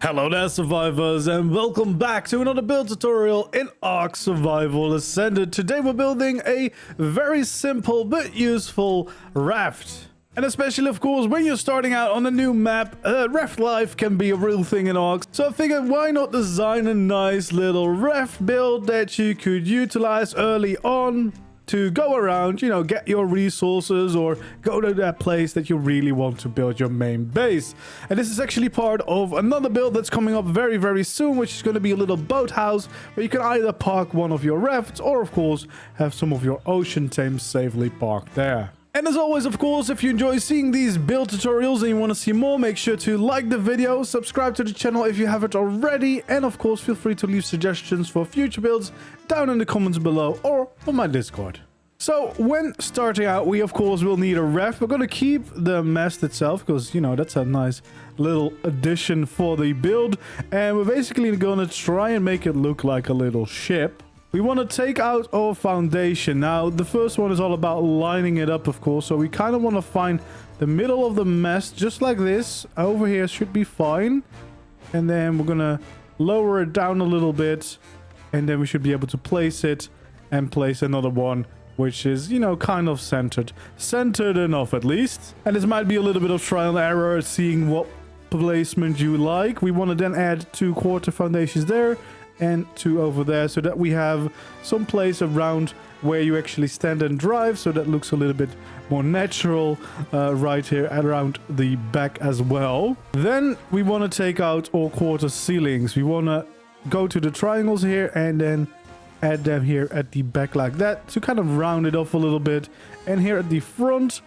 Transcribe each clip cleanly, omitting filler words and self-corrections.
Hello there survivors, and welcome back to another build tutorial in ARK Survival Ascended. Today we're building a very simple but useful raft. And especially of course when you're starting out on a new map, raft life can be a real thing in ARK. So I figured why not design a nice little raft build that you could utilize early on to go around, you know, get your resources or go to that place that you really want to build your main base. And this is actually part of another build that's coming up very soon, which is going to be a little boathouse where you can either park one of your rafts or of course have some of your ocean tames safely parked there. And as always, of course, if you enjoy seeing these build tutorials and you want to see more, make sure to like the video, subscribe to the channel if you haven't already, and of course feel free to leave suggestions for future builds down in the comments below or on my Discord. So when starting out, we of course will need a raft. We're going to keep the mast itself because, you know, that's a nice little addition for the build. And we're basically going to try and make it look like a little ship. We want to take out our foundation. Now, the first one is all about lining it up, of course. So we kind of want to find the middle of the mast, just like this. Over here should be fine. And then we're going to lower it down a little bit. And then we should be able to place it and place another one, which is, you know, kind of centered enough at least. And this might be a little bit of trial and error, seeing what placement you like. We want to then add 2 quarter foundations there and 2 over there, so that we have some place around where you actually stand and drive, so that looks a little bit more natural right here around the back as well. Then we want to take out all quarter ceilings. We want to go to the triangles here and then add them here at the back like that to kind of round it off a little bit. And here at the front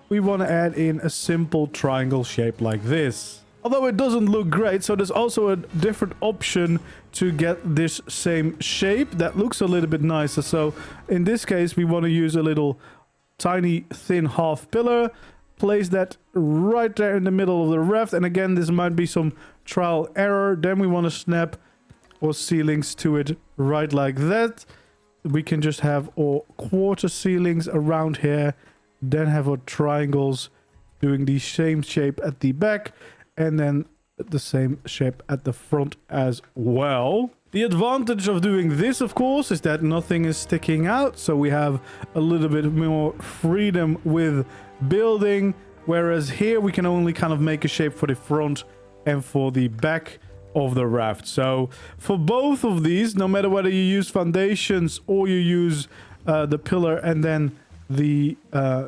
we want to add in a simple triangle shape like this. Although it doesn't look great, so there's also a different option to get this same shape that looks a little bit nicer. So in this case we want to use a little tiny thin half pillar, place that right there in the middle of the raft. And again, this might be some trial error. Then we want to snap or ceilings to it right like that. We can just have all quarter ceilings around here, then have our triangles doing the same shape at the back, and then the same shape at the front as well. The advantage of doing this, of course, is that nothing is sticking out, so we have a little bit more freedom with building, whereas here we can only kind of make a shape for the front and for the back of the raft. So for both of these, no matter whether you use foundations or you use the pillar and then the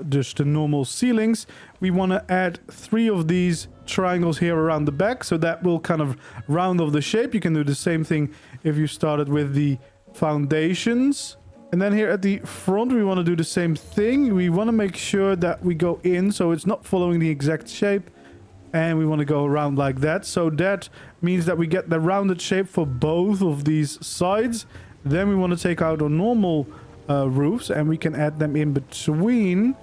just the normal ceilings, we want to add 3 of these triangles here around the back, so that will kind of round off the shape. You can do the same thing if you started with the foundations. And then here at the front we want to do the same thing. We want to make sure that we go in so it's not following the exact shape, and we want to go around like that. So that means that we get the rounded shape for both of these sides. Then we want to take out our normal roofs and we can add them in between,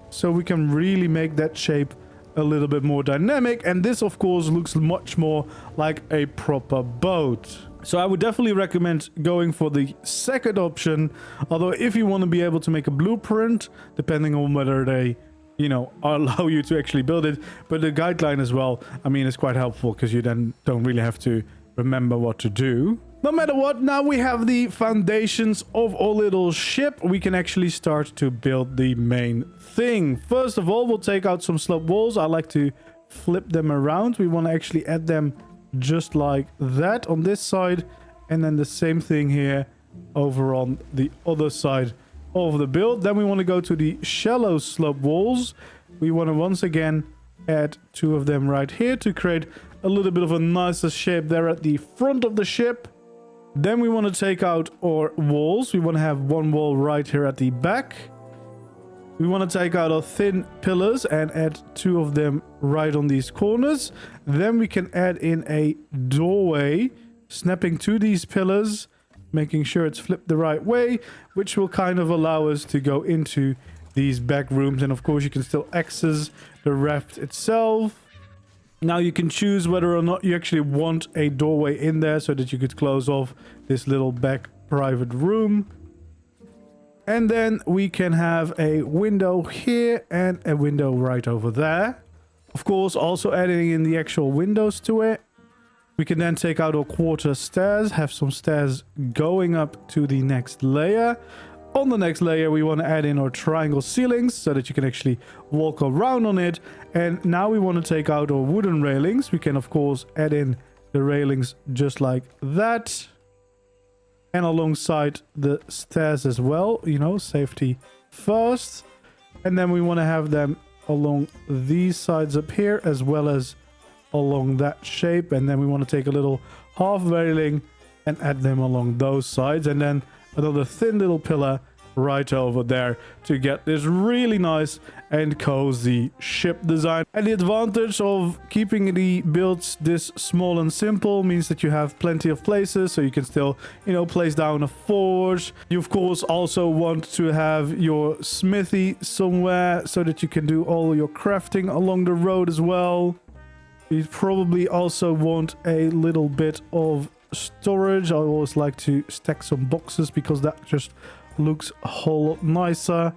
so we can really make that shape a little bit more dynamic. And this of course looks much more like a proper boat. So I would definitely recommend going for the second option, although if you want to be able to make a blueprint, depending on whether they, you know, allow you to actually build it, but the guideline as well, I mean, it's quite helpful because you then don't really have to remember what to do. No matter what, now we have the foundations of our little ship. We can actually start to build the main thing. First of all, we'll take out some slope walls. I like to flip them around. We want to actually add them just like that on this side, and then the same thing here over on the other side of the build. Then we want to go to the shallow slope walls. We want to once again add 2 of them right here to create a little bit of a nicer shape there at the front of the ship. Then we want to take out our walls. We want to have 1 wall right here at the back. We want to take out our thin pillars and add 2 of them right on these corners. Then we can add in a doorway, snapping to these pillars, making sure it's flipped the right way, which will kind of allow us to go into these back rooms. And of course you can still access the raft itself. Now you can choose whether or not you actually want a doorway in there so that you could close off this little back private room. And then we can have a window here and a window right over there. Of course, also adding in the actual windows to it. We can then take out our quarter stairs, have some stairs going up to the next layer. On the next layer, we want to add in our triangle ceilings so that you can actually walk around on it. And now we want to take out our wooden railings. We can, of course, add in the railings just like that. And alongside the stairs as well, you know, safety first. And then we want to have them along these sides up here as well as along that shape. And then we want to take a little half railing and add them along those sides. And then another thin little pillar right over there to get this really nice and cozy ship design. And the advantage of keeping the builds this small and simple means that you have plenty of places, so you can still, you know, place down a forge. You of course also want to have your smithy somewhere so that you can do all your crafting along the road as well. You probably also want a little bit of storage. I always like to stack some boxes because that just looks a whole lot nicer.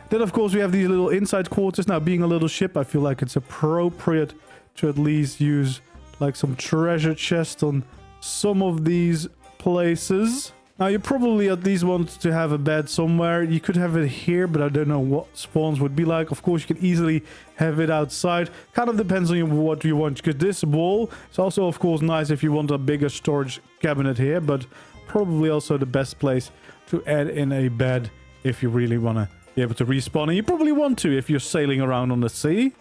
Then of course we have these little inside quarters. Now, being a little ship, I feel like it's appropriate to at least use like some treasure chest on some of these places. Now, you probably at least want to have a bed somewhere. You could have it here, but I don't know what spawns would be like. Of course, you can easily have it outside. Kind of depends on what you want, because this wall is also, of course, nice if you want a bigger storage cabinet here, but probably also the best place to add in a bed if you really want to be able to respawn. And you probably want to if you're sailing around on the sea.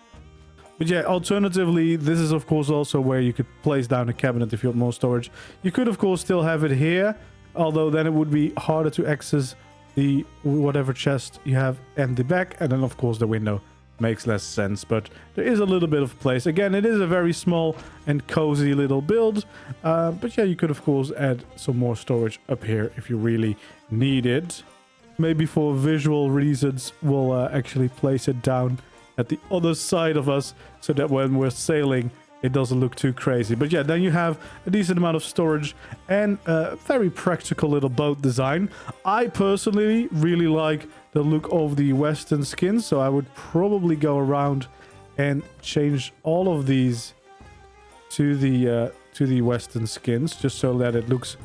But yeah, alternatively, this is of course also where you could place down a cabinet if you want more storage. You could of course still have it here, although then it would be harder to access the whatever chest you have in the back. And then of course the window makes less sense, but there is a little bit of place. Again, it is a very small and cozy little build, but yeah, you could of course add some more storage up here if you really need it. Maybe for visual reasons we'll actually place it down at the other side of us so that when we're sailing it doesn't look too crazy. But yeah, then you have a decent amount of storage and a very practical little boat design. I personally really like the look of the western skins, so I would probably go around and change all of these to the western skins, just so that it looks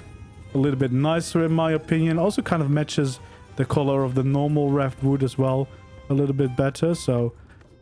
a little bit nicer in my opinion. Also kind of matches the color of the normal raft wood as well a little bit better, so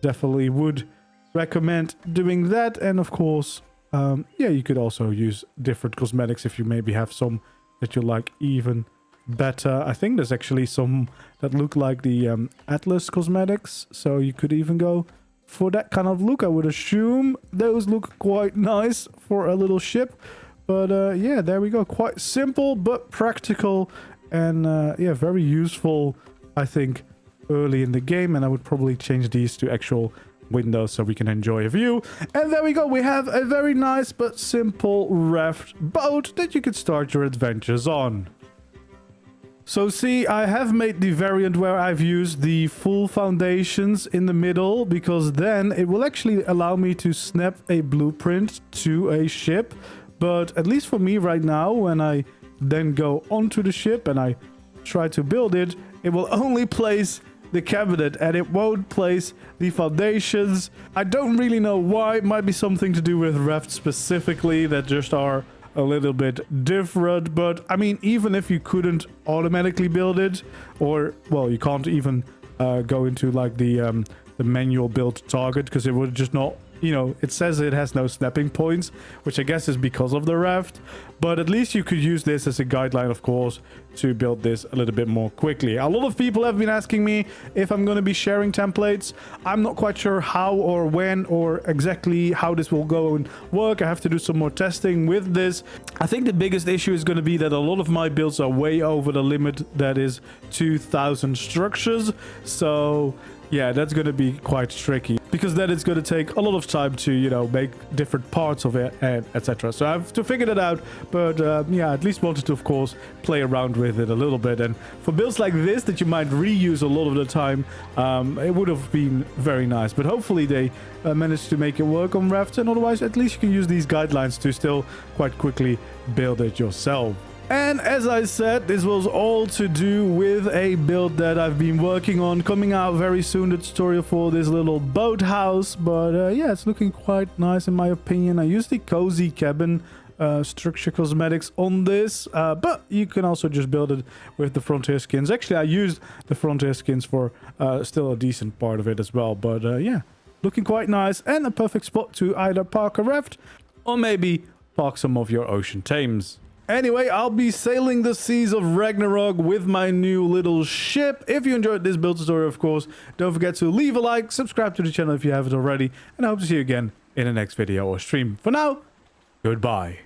definitely would recommend doing that. And of course, yeah, you could also use different cosmetics if you maybe have some that you like even better. I think there's actually some that look like the Atlas cosmetics, so you could even go for that kind of look. I would assume those look quite nice for a little ship. But yeah, there we go. Quite simple but practical, and yeah, very useful, I think, early in the game. And I would probably change these to actual windows so we can enjoy a view. And there we go. We have a very nice but simple raft boat that you could start your adventures on. So see, I have made the variant where I've used the full foundations in the middle, because then it will actually allow me to snap a blueprint to a ship. But at least for me right now, when I then go onto the ship and I try to build it, it will only place the cabinet and it won't place the foundations. I don't really know why. It might be something to do with rafts specifically that just are a little bit different. But I mean, even if you couldn't automatically build it, or well, you can't even go into like the manual build target, because it would just not, you know, it says it has no snapping points, which I guess is because of the raft. But at least you could use this as a guideline, of course, to build this a little bit more quickly. A lot of people have been asking me if I'm going to be sharing templates. I'm not quite sure how or when or exactly how this will go and work. I have to do some more testing with this. I think the biggest issue is going to be that a lot of my builds are way over the limit, that is 2,000 structures. So yeah, that's going to be quite tricky, because then it's going to take a lot of time to, you know, make different parts of it and etc. So I have to figure that out. But yeah, at least wanted to, of course, play around with it a little bit. And for builds like this that you might reuse a lot of the time, it would have been very nice. But hopefully they managed to make it work on rafts. And otherwise, at least you can use these guidelines to still quite quickly build it yourself. And as I said, this was all to do with a build that I've been working on, coming out very soon, the tutorial for this little boathouse. But yeah, it's looking quite nice in my opinion. I used the cozy cabin structure cosmetics on this, but you can also just build it with the frontier skins. Actually, I used the frontier skins for still a decent part of it as well. But yeah, looking quite nice and a perfect spot to either park a raft or maybe park some of your ocean tames. Anyway, I'll be sailing the seas of Ragnarok with my new little ship. If you enjoyed this build tutorial, of course, don't forget to leave a like, subscribe to the channel if you haven't already, and I hope to see you again in the next video or stream. For now, goodbye.